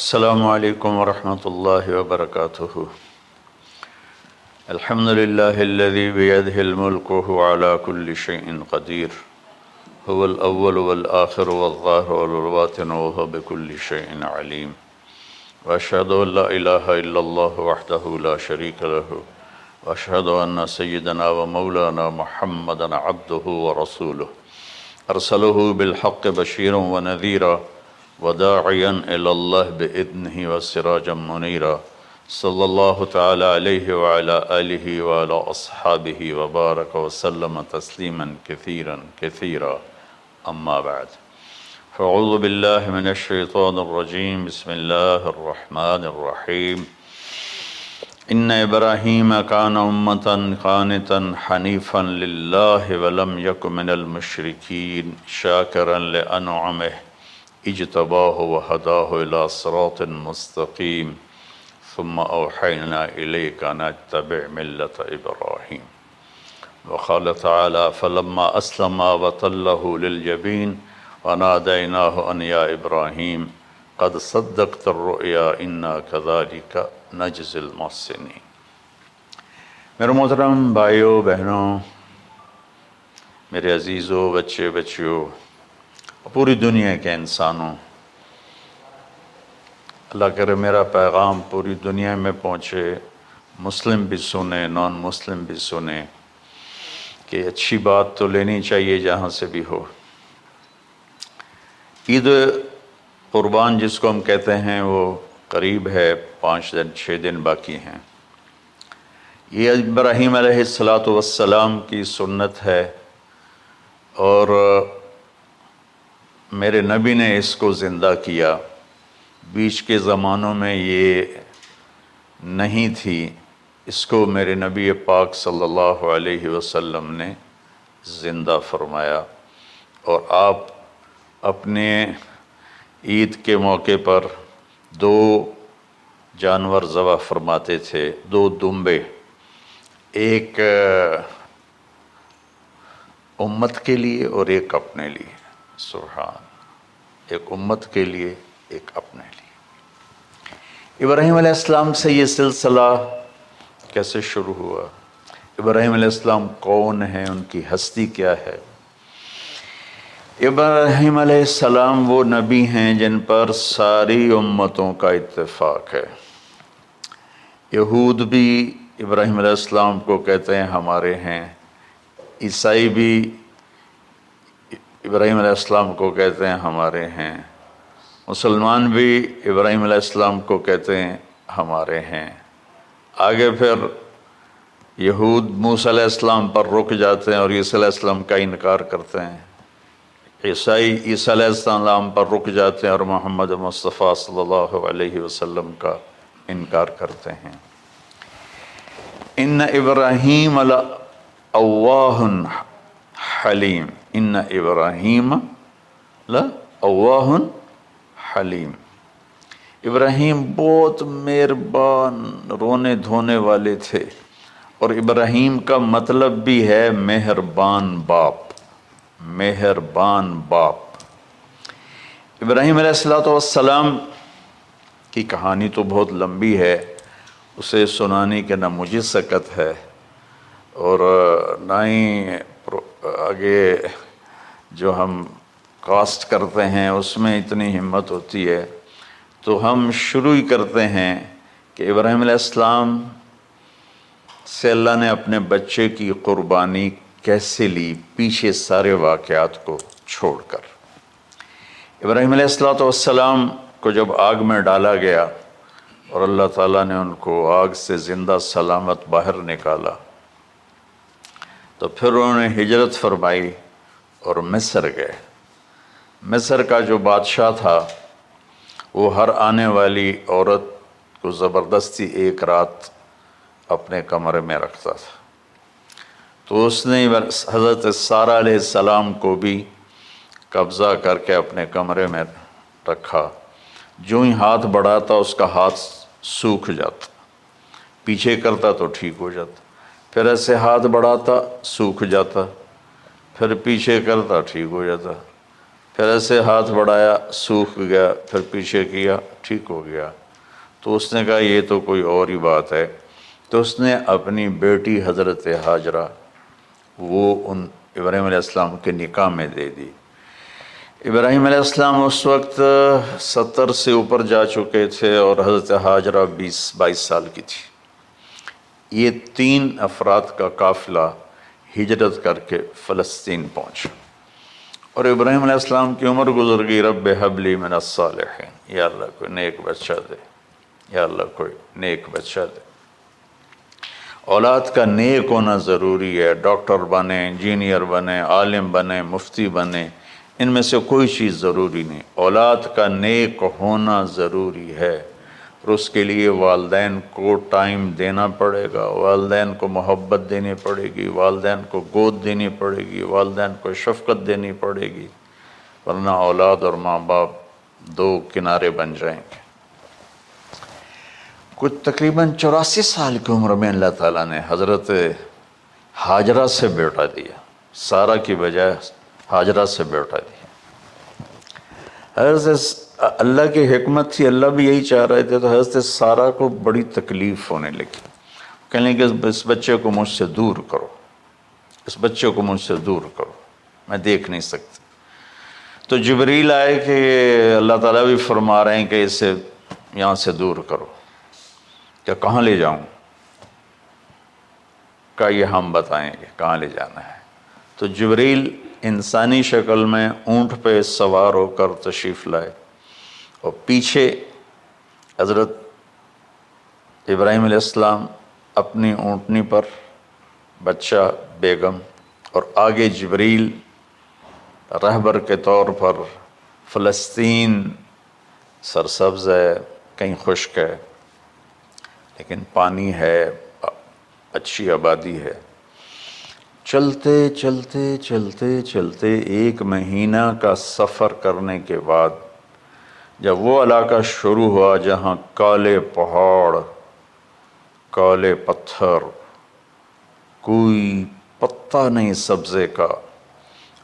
السلام علیکم ورحمۃ اللہ وبرکاتہ۔ الحمد للہ الذی بیدہ الملک وہو علی کل شیء قدیر، هو الاول والآخر والظاہر والباطن وہو بکل شیء علیم، واشہد ان لا الہ الا اللہ وحدہ لا شریک لہ، واشہد ان سیدنا ومولانا محمدا عبدہ ورسولہ، ارسلہ بالحق بشیرا ونذیرا وداعیا الی اللہ بإذنہ وسراجا منیرا، صلی اللہ تعالی علیہ وعلی آلہ وعلی اصحابہ وبارک وسلم تسلیما کثیرا کثیرا، اما بعد فاعوذ باللہ من الشیطان الرجیم، بسم اللہ الرحمن الرحیم۔ ان ابراہیم کان امۃ قانتا حنیفا للہ ولم یک من المشرکین شاکرا لانعمہ اجتباہ وہداہ الی صراط مستقیم، ثم اوحینا الیک ان اتبع ملۃ ابراہیم۔ وقال تعالی فلما اسلم وتلہ للجبین ونادیناہ ان یا ابراہیم قد صدقت الرؤیا انا کذلک نجزی المحسنین۔ میرے محترم بھائیوں بہنوں، میرے عزیزوں، بچے بچیوں، پوری دنیا کے انسانوں، اللہ کرے میرا پیغام پوری دنیا میں پہنچے، مسلم بھی سنیں، نان مسلم بھی سنیں، کہ اچھی بات تو لینی چاہیے جہاں سے بھی ہو۔ عید قربان جس کو ہم کہتے ہیں وہ قریب ہے، 5 دن 6 دن باقی ہیں۔ یہ ابراہیم علیہ السلام کی سنت ہے، اور میرے نبی نے اس کو زندہ کیا۔ بیچ کے زمانوں میں یہ نہیں تھی، اس کو میرے نبی پاک صلی اللہ علیہ وسلم نے زندہ فرمایا، اور آپ اپنے عید کے موقع پر 2 جانور ذبح فرماتے تھے، 2 دمبے، ایک امت کے لیے اور ایک اپنے لیے۔ سبحان، ایک امت کے لیے، ایک اپنے لیے۔ ابراہیم علیہ السلام سے یہ سلسلہ کیسے شروع ہوا؟ ابراہیم علیہ السلام کون ہیں؟ ان کی ہستی کیا ہے؟ ابراہیم علیہ السلام وہ نبی ہیں جن پر ساری امتوں کا اتفاق ہے۔ یہود بھی ابراہیم علیہ السلام کو کہتے ہیں ہمارے ہیں، عیسائی بھی ابراہیم علیہ السلام کو کہتے ہیں ہمارے ہیں، مسلمان بھی ابراہیم علیہ السلام کو کہتے ہیں ہمارے ہیں۔ آگے پھر یہود موسیٰ علیہ السلام پر رک جاتے ہیں اور عیسیٰ علیہ السلام کا انکار کرتے ہیں، عیسائی عیسیٰ علیہ السلام پر رک جاتے ہیں اور محمد مصطفیٰ صلی اللہ علیہ وسلم کا انکار کرتے ہیں۔ ان ابراہیم لأواہ حلیم، ان ابراہیم لأواہ حلیم، ابراہیم بہت مہربان، رونے دھونے والے تھے، اور ابراہیم کا مطلب بھی ہے مہربان باپ، مہربان باپ۔ ابراہیم علیہ السلام کی کہانی تو بہت لمبی ہے، اسے سنانے کے نہ مجھے سکت ہے، اور نہ ہی آگے جو ہم کاسٹ کرتے ہیں اس میں اتنی ہمت ہوتی ہے۔ تو ہم شروع ہی کرتے ہیں کہ ابراہیم علیہ السلام سے اللہ نے اپنے بچے کی قربانی کیسے لی، پیچھے سارے واقعات کو چھوڑ کر۔ ابراہیم علیہ السلام کو جب آگ میں ڈالا گیا اور اللہ تعالیٰ نے ان کو آگ سے زندہ سلامت باہر نکالا، تو پھر انہوں نے ہجرت فرمائی اور مصر گئے۔ مصر کا جو بادشاہ تھا وہ ہر آنے والی عورت کو زبردستی ایک رات اپنے کمرے میں رکھتا تھا، تو اس نے حضرت سارہ علیہ السلام کو بھی قبضہ کر کے اپنے کمرے میں رکھا۔ جو ہی ہاتھ بڑھاتا اس کا ہاتھ سوکھ جاتا، پیچھے کرتا تو ٹھیک ہو جاتا، پھر ایسے ہاتھ بڑھاتا سوکھ جاتا، پھر پیچھے کرتا ٹھیک ہو جاتا، پھر ایسے ہاتھ بڑھایا، سوکھ گیا، پھر پیچھے کیا، ٹھیک ہو گیا۔ تو اس نے کہا یہ تو کوئی اور ہی بات ہے۔ تو اس نے اپنی بیٹی حضرت حاجرہ وہ ان ابراہیم علیہ السلام کے نکاح میں دے دی۔ ابراہیم علیہ السلام اس وقت 70 سے اوپر جا چکے تھے اور حضرت حاجرہ 22 سال کی تھی۔ یہ 3 افراد کا قافلہ ہجرت کر کے فلسطین پہنچا، اور ابراہیم علیہ السلام کی عمر گزر گئی۔ رب ہب لی من الصالحین، یا اللہ کوئی نیک بچہ دے، یا اللہ کوئی نیک بچہ دے۔ اولاد کا نیک ہونا ضروری ہے، ڈاکٹر بنے، انجینئر بنے، عالم بنے، مفتی بنے، ان میں سے کوئی چیز ضروری نہیں، اولاد کا نیک ہونا ضروری ہے۔ اور اس کے لیے والدین کو ٹائم دینا پڑے گا، والدین کو محبت دینی پڑے گی، والدین کو گود دینی پڑے گی، والدین کو شفقت دینی پڑے گی، ورنہ اولاد اور ماں باپ 2 کنارے بن جائیں گے۔ کچھ تقریباً 84 سال کی عمر میں اللہ تعالیٰ نے حضرت حاجرہ سے بیٹا دیا، سارہ کی بجائے حاجرہ سے بیٹا دیا۔ حضرت اللہ کی حکمت تھی، اللہ بھی یہی چاہ رہے تھے، تو حضرت سارہ کو بڑی تکلیف ہونے لگی، کہنے کہ اس بچے کو مجھ سے دور کرو، اس بچے کو مجھ سے دور کرو، میں دیکھ نہیں سکتی۔ تو جبریل آئے کہ اللہ تعالیٰ بھی فرما رہے ہیں کہ اسے یہاں سے دور کرو۔ کہ کہاں لے جاؤں؟ کہ یہ ہم بتائیں گے کہاں لے جانا ہے۔ تو جبریل انسانی شکل میں اونٹ پہ سوار ہو کر تشریف لائے، اور پیچھے حضرت ابراہیم علیہ السلام اپنی اونٹنی پر، بچہ، بیگم، اور آگے جبریل رہبر کے طور پر۔ فلسطین سرسبز ہے، کہیں خشک ہے، لیکن پانی ہے، اچھی آبادی ہے۔ چلتے چلتے چلتے چلتے 1 مہینہ کا سفر کرنے کے بعد جب وہ علاقہ شروع ہوا جہاں کالے پہاڑ، کالے پتھر، کوئی پتا نہیں سبزے کا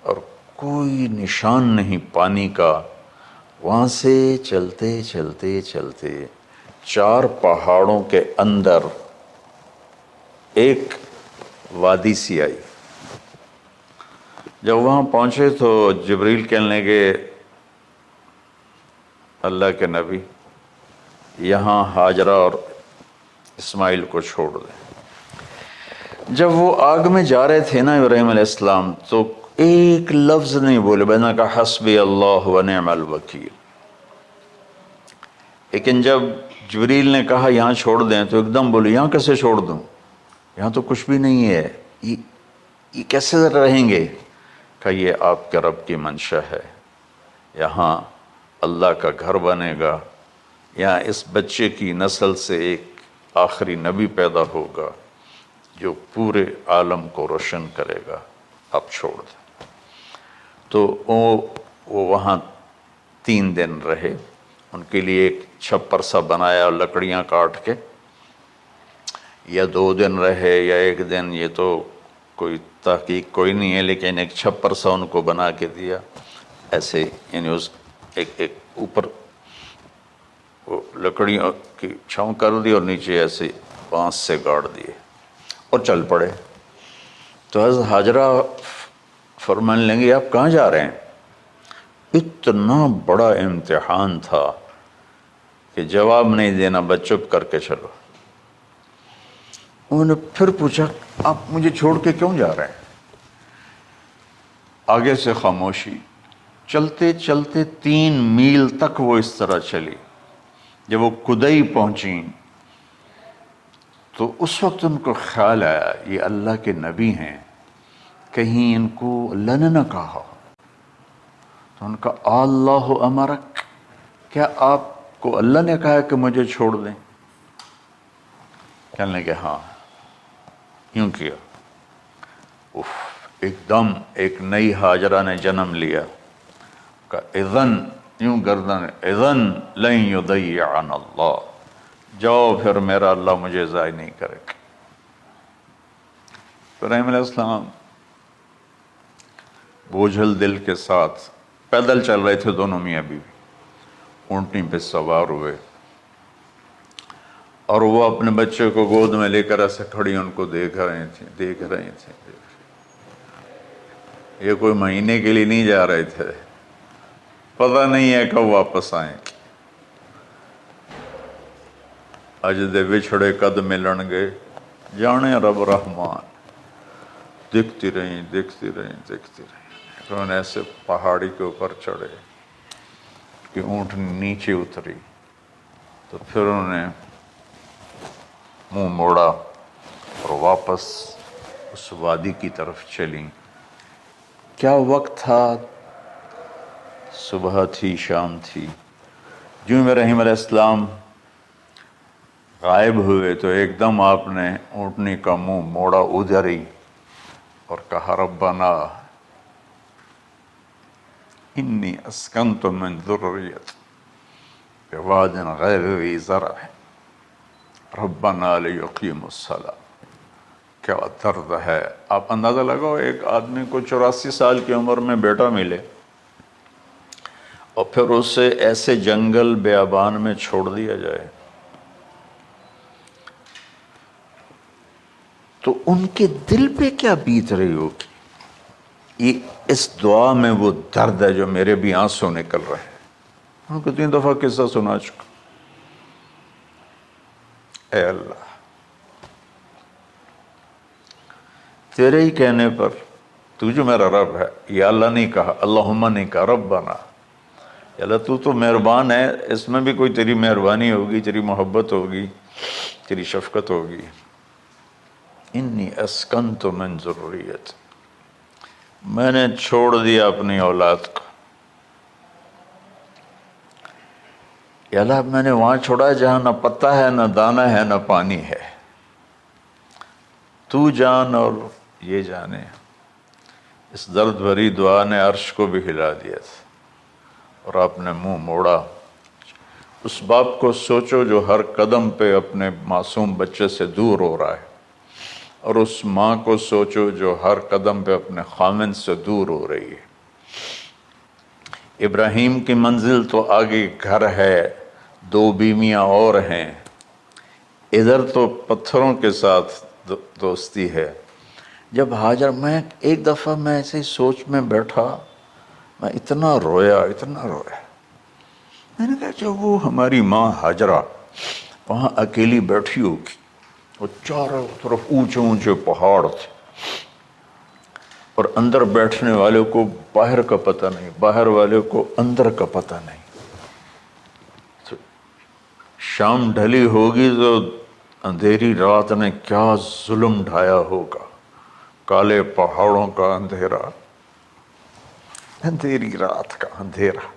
اور کوئی نشان نہیں پانی کا، وہاں سے چلتے چلتے چلتے 4 پہاڑوں کے اندر ایک وادی سی آئی۔ جب وہاں پہنچے تو جبریل کہنے لگے اللہ کے نبی یہاں حاجرہ اور اسماعیل کو چھوڑ دیں۔ جب وہ آگ میں جا رہے تھے نا ابراہیم علیہ السلام، تو ایک لفظ نہیں بولے، بس نے کہا حسبی اللہ و نعم الوکیل۔ لیکن جب جبریل نے کہا یہاں چھوڑ دیں تو ایک دم بولے یہاں کیسے چھوڑ دوں، یہاں تو کچھ بھی نہیں ہے، یہ کیسے رہیں گے؟ کہ یہ آپ کے رب کی منشا ہے، یہاں اللہ کا گھر بنے گا، یہاں اس بچے کی نسل سے ایک آخری نبی پیدا ہوگا جو پورے عالم کو روشن کرے گا، آپ چھوڑ دیں۔ تو وہ وہاں 3 دن رہے، ان کے لیے ایک چھپر سا بنایا لکڑیاں کاٹ کے، یا 2 دن رہے یا 1 دن، یہ تو کوئی تحقیق کوئی نہیں ہے، لیکن ایک چھپر سا ان کو بنا کے دیا ایسے، یعنی اس ایک اوپر وہ لکڑیوں کی چھاؤں کر دی اور نیچے ایسے بانس سے گاڑ دیے اور چل پڑے۔ تو حضرت حاجرہ فرمانے لگے آپ کہاں جا رہے ہیں؟ اتنا بڑا امتحان تھا کہ جواب نہیں دینا، بس چپ کر کے چلو۔ انہوں نے پھر پوچھا آپ مجھے چھوڑ کے کیوں جا رہے ہیں؟ آگے سے خاموشی۔ چلتے چلتے 3 میل تک وہ اس طرح چلی۔ جب وہ کدئی پہنچیں تو اس وقت ان کو خیال آیا یہ اللہ کے نبی ہیں، کہیں ان کو اللہ نے نہ کہا۔ تو ان کا اللہ امرک، کیا آپ کو اللہ نے کہا کہ مجھے چھوڑ دیں؟ کہنے لگے ہاں، یوں کیا۔ ایک دم ایک نئی حاجرہ نے جنم لیا کہ اذن، یوں گردن، اذن لن یضیعنا اللہ، جاؤ پھر میرا اللہ مجھے ضائع نہیں کرے گا۔ ابراہیم علیہ السلام بوجھل دل کے ساتھ پیدل چل رہے تھے دونوں میاں بیوی، اونٹنی پہ سوار ہوئے، اور وہ اپنے بچے کو گود میں لے کر ایسے کھڑی ان کو دیکھ رہے تھے۔ یہ کوئی مہینے کے لیے نہیں جا رہے تھے، پتہ نہیں ہے کب واپس آئیں۔ اج دے وچھڑے قد ملن گے، جانے رب رحمان۔ دیکھتی رہیں۔ انہوں نے ایسے پہاڑی کے اوپر چڑھے کہ اونٹ نیچے اتری، تو پھر انہوں نے منہ موڑا اور واپس اس وادی کی طرف چلیں۔ کیا وقت تھا، صبح تھی، شام تھی۔ جو ابراہیم علیہ السلام غائب ہوئے تو ایک دم آپ نے اونٹنی کا منہ موڑا ادھر ہی اور کہا ربنا انی اسکنت من ذریتی بواد غیر ذی زرع ربنا لیقیموا الصلاۃ۔ کیا درد ہے۔ آپ اندازہ لگاؤ، ایک آدمی کو 84 سال کی عمر میں بیٹا ملے اور پھر اسے ایسے جنگل بیابان میں چھوڑ دیا جائے، تو ان کے دل پہ کیا بیت رہی ہوگی۔ یہ اس دعا میں وہ درد ہے جو میرے بھی آنسو نکل رہے ہیں۔ ان کو 3 دفعہ قصہ سنا چکا۔ اے اللہ، تیرے ہی کہنے پر، تو جو میرا رب ہے، یا اللہ نہیں کہا، اللہم نہیں کہا، ربنا، یا اللہ تو مہربان ہے، اس میں بھی کوئی تیری مہربانی ہوگی، تیری محبت ہوگی، تیری شفقت ہوگی۔ انی اسکنت من ذریتی، میں نے چھوڑ دیا اپنی اولاد کو، یا اللہ میں نے وہاں چھوڑا جہاں نہ پتا ہے، نہ دانا ہے، نہ پانی ہے، تو جان اور یہ جانے۔ اس درد بھری دعا نے عرش کو بھی ہلا دیا تھا، اور آپ نے منہ موڑا۔ اس باپ کو سوچو جو ہر قدم پہ اپنے معصوم بچے سے دور ہو رہا ہے، اور اس ماں کو سوچو جو ہر قدم پہ اپنے خامن سے دور ہو رہی ہے۔ ابراہیم کی منزل تو آگے گھر ہے، 2 بیویاں اور ہیں، ادھر تو پتھروں کے ساتھ دوستی ہے۔ جب ہاجر، میں ایک دفعہ میں ایسے ہی سوچ میں بیٹھا، میں اتنا رویا۔ میں نے کہا جب وہ ہماری ماں ہاجرہ وہاں اکیلی بیٹھی ہوگی، اور چاروں طرف اونچے اونچے پہاڑ تھے، اور اندر بیٹھنے والے کو باہر کا پتہ نہیں، باہر والے کو اندر کا پتہ نہیں۔ تو شام ڈھلی ہوگی تو اندھیری رات نے کیا ظلم ڈھایا ہوگا، کالے پہاڑوں کا اندھیرا، اندھیری رات کا اندھیرا۔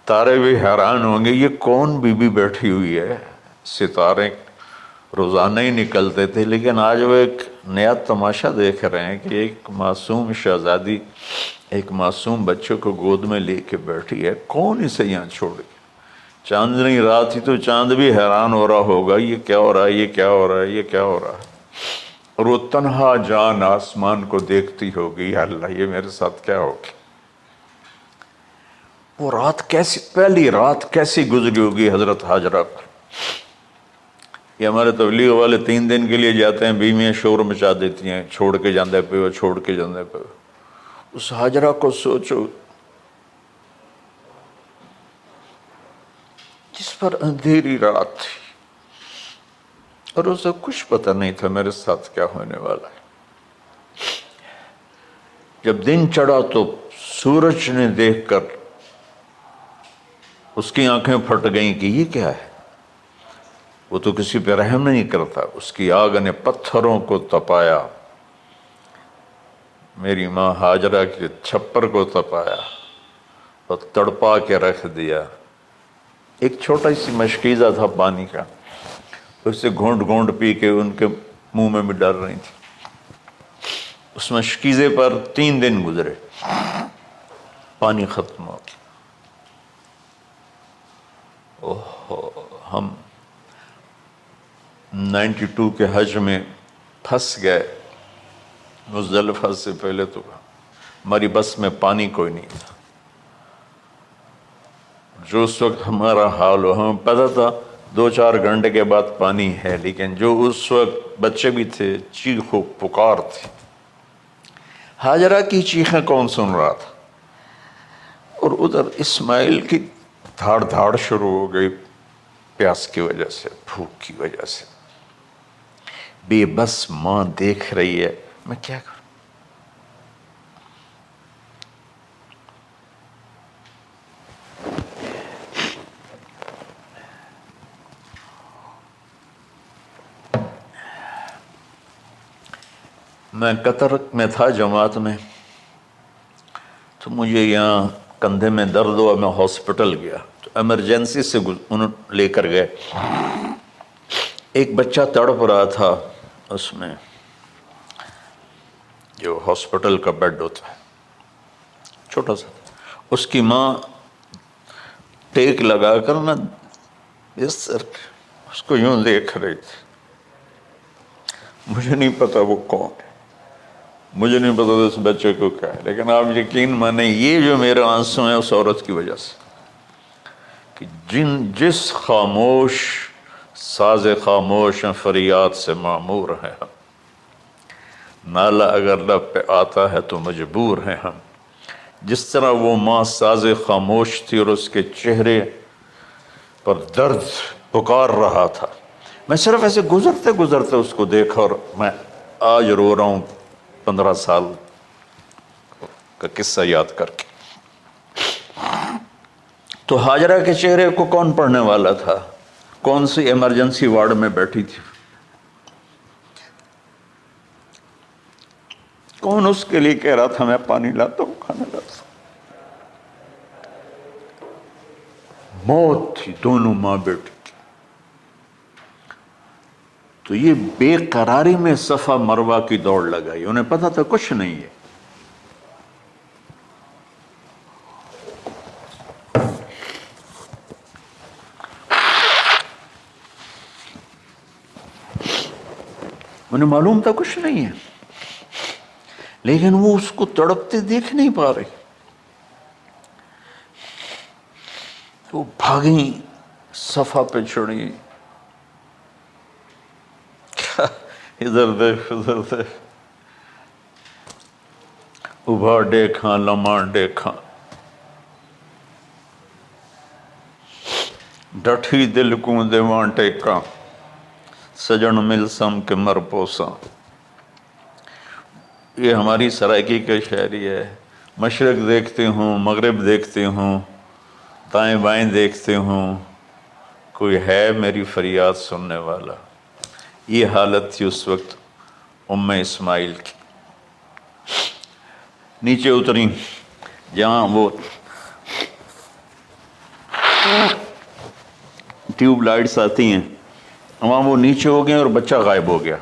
تارے بھی حیران ہوں گے، یہ کون بی بی بیٹھی ہوئی ہے۔ ستارے روزانہ ہی نکلتے تھے، لیکن آج وہ ایک نیا تماشا دیکھ رہے ہیں کہ ایک معصوم شہزادی ایک معصوم بچے کو گود میں لے کے بیٹھی ہے، کون اسے یہاں چھوڑے۔ چاندنی رات ہی تو چاند بھی حیران ہو رہا ہوگا، یہ کیا ہو رہا ہے، یہ کیا ہو رہا ہے، یہ کیا ہو رہا ہے۔ اور وہ تنہا جان آسمان کو دیکھتی ہوگی، یا اللہ یہ میرے ساتھ کیا ہوگی۔ وہ رات کیسی، پہلی رات کیسی گزری ہوگی حضرت ہاجرہ پر۔ یہ ہمارے تبلیغ والے 3 دن کے لیے جاتے ہیں، بیویاں شور مچا دیتی ہیں، چھوڑ کے جاندے پہ، چھوڑ کے جاندے پہ۔ اس ہاجرہ کو سوچو جس پر اندھیری رات تھی، اور اسے کچھ پتہ نہیں تھا میرے ساتھ کیا ہونے والا ہے۔ جب دن چڑھا تو سورج نے دیکھ کر اس کی آنکھیں پھٹ گئیں کہ یہ کیا ہے۔ وہ تو کسی پہ رحم نہیں کرتا، اس کی آگ نے پتھروں کو تپایا، میری ماں ہاجرہ کے چھپر کو تپایا اور تڑپا کے رکھ دیا۔ ایک چھوٹا سی مشکیزہ تھا پانی کا، اسے گھونٹ گھونٹ پی کے ان کے منہ میں بھی ڈال رہی تھی۔ اس مشکیزے پر 3 دن گزرے، پانی ختم ہو گیا۔ ہم 92 کے حج میں پھنس گئے، مزدلفہ سے پہلے تو ہماری بس میں پانی کوئی نہیں تھا، جو اس وقت ہمارا حال ہو، ہمیں پتہ تھا 2-4 گھنٹے کے بعد پانی ہے، لیکن جو اس وقت بچے بھی تھے، چیخ و پکار تھی۔ ہاجرہ کی چیخیں کون سن رہا تھا؟ اور ادھر اسماعیل کی دھاڑ دھاڑ شروع ہو گئی، پیاس کی وجہ سے، بھوک کی وجہ سے۔ بے بس ماں دیکھ رہی ہے، میں کیا کروں؟ میں قطر میں تھا جماعت میں، تو مجھے یہاں کندھے میں درد ہوا، میں ہاسپٹل گیا تو ایمرجنسی سے انہوں لے کر گئے۔ ایک بچہ تڑپ رہا تھا، اس میں جو ہاسپٹل کا بیڈ ہوتا ہے چھوٹا سا، اس کی ماں ٹیک لگا کر نا اس کو یوں دیکھ رہی تھی۔ مجھے نہیں پتا وہ کون ہے، مجھے نہیں پتا اس بچے کو کیا ہے، لیکن آپ یقین مانیں یہ جو میرے آنسو ہیں اس عورت کی وجہ سے، کہ جس خاموش ساز خاموش فریاد سے معمور ہیں ہم، نالہ اگر لب پہ آتا ہے تو مجبور ہیں ہم۔ جس طرح وہ ماں ساز خاموش تھی اور اس کے چہرے پر درد پکار رہا تھا، میں صرف ایسے گزرتے گزرتے اس کو دیکھا اور میں آج رو رہا ہوں 15 سال کا قصہ یاد کر کے۔ تو ہاجرہ کے چہرے کو کون پڑھنے والا تھا؟ کون سی ایمرجنسی وارڈ میں بیٹھی تھی؟ کون اس کے لیے کہہ رہا تھا میں پانی لاتا ہوں، کھانا لاتا ہوں؟ موت تھی دونوں ماں بیٹی کی۔ تو یہ بے قراری میں صفا مروہ کی دوڑ لگائی، انہیں پتا تھا کچھ نہیں ہے۔ انہیں معلوم تھا کچھ نہیں ہے، لیکن وہ اس کو تڑپتے دیکھ نہیں پا رہے۔ وہ بھاگیں، صفا پہ چڑھی، ادھر دیکھ ادھر دیکھ، ابھا دیکھاں لمحہ دیکھاں، ڈٹھی دل کو دیواں ٹیکاں، سجن مل سم کے مر پوساں۔ یہ ہماری سرائکی کا شاعری ہے۔ مشرق دیکھتے ہوں، مغرب دیکھتے ہوں، دائیں بائیں دیکھتے ہوں، کوئی ہے میری فریاد سننے والا۔ یہ حالت تھی اس وقت اسماعیل کی۔ نیچے اتری، جہاں وہ ٹیوب لائٹس آتی ہیں، وہاں وہ نیچے ہو گئے اور بچہ غائب ہو گیا،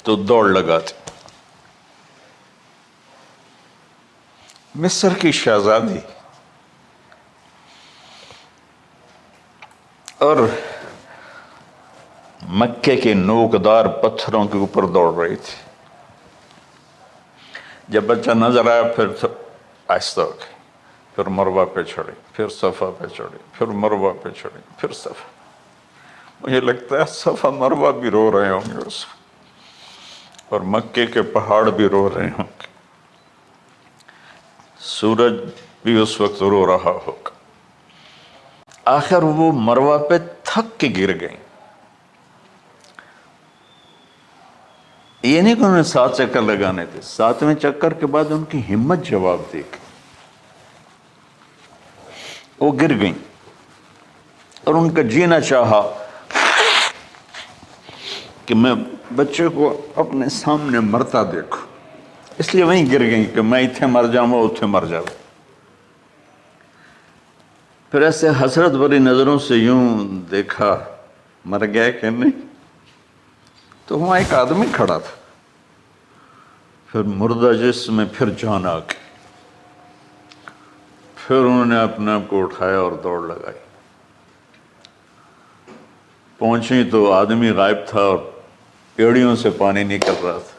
تو دوڑ لگاتے۔ مصر کی شہزادی اور مکے کے نوکدار پتھروں کے اوپر دوڑ رہی تھی۔ جب بچہ نظر آیا پھر آہستہ ہو گئی، پھر مروہ پہ چڑھی، پھر صفا پہ چڑھی، پھر مروہ پہ چڑھی، پھر صفا۔ مجھے لگتا ہے صفا مروہ بھی رو رہے ہوں گے اس وقت، اور مکے کے پہاڑ بھی رو رہے ہوں گے، سورج بھی اس وقت رو رہا ہوگا۔ آخر وہ مروہ پہ تھک کے گر گئیں۔ یہ نہیں کہ انہوں نے 7 چکر لگانے تھے، 7ویں چکر کے بعد ان کی ہمت جواب دے گئی، وہ گر گئیں اور ان کا جینا چاہا کہ میں بچے کو اپنے سامنے مرتا دیکھوں، اس لیے وہیں گر گئیں کہ میں اتھے مر جاؤں وہ اتھے مر جاؤں۔ پھر ایسے حسرت بھری نظروں سے یوں دیکھا، مر گیا کہ نہیں؟ تو وہاں ایک آدمی کھڑا تھا، پھر مردہ جسم میں پھر جان آ گئی۔ پھر انہوں نے اپنے آپ کو اٹھایا اور دوڑ لگائی۔ پہنچی تو آدمی غائب تھا اور ایڑیوں سے پانی نکل رہا تھا۔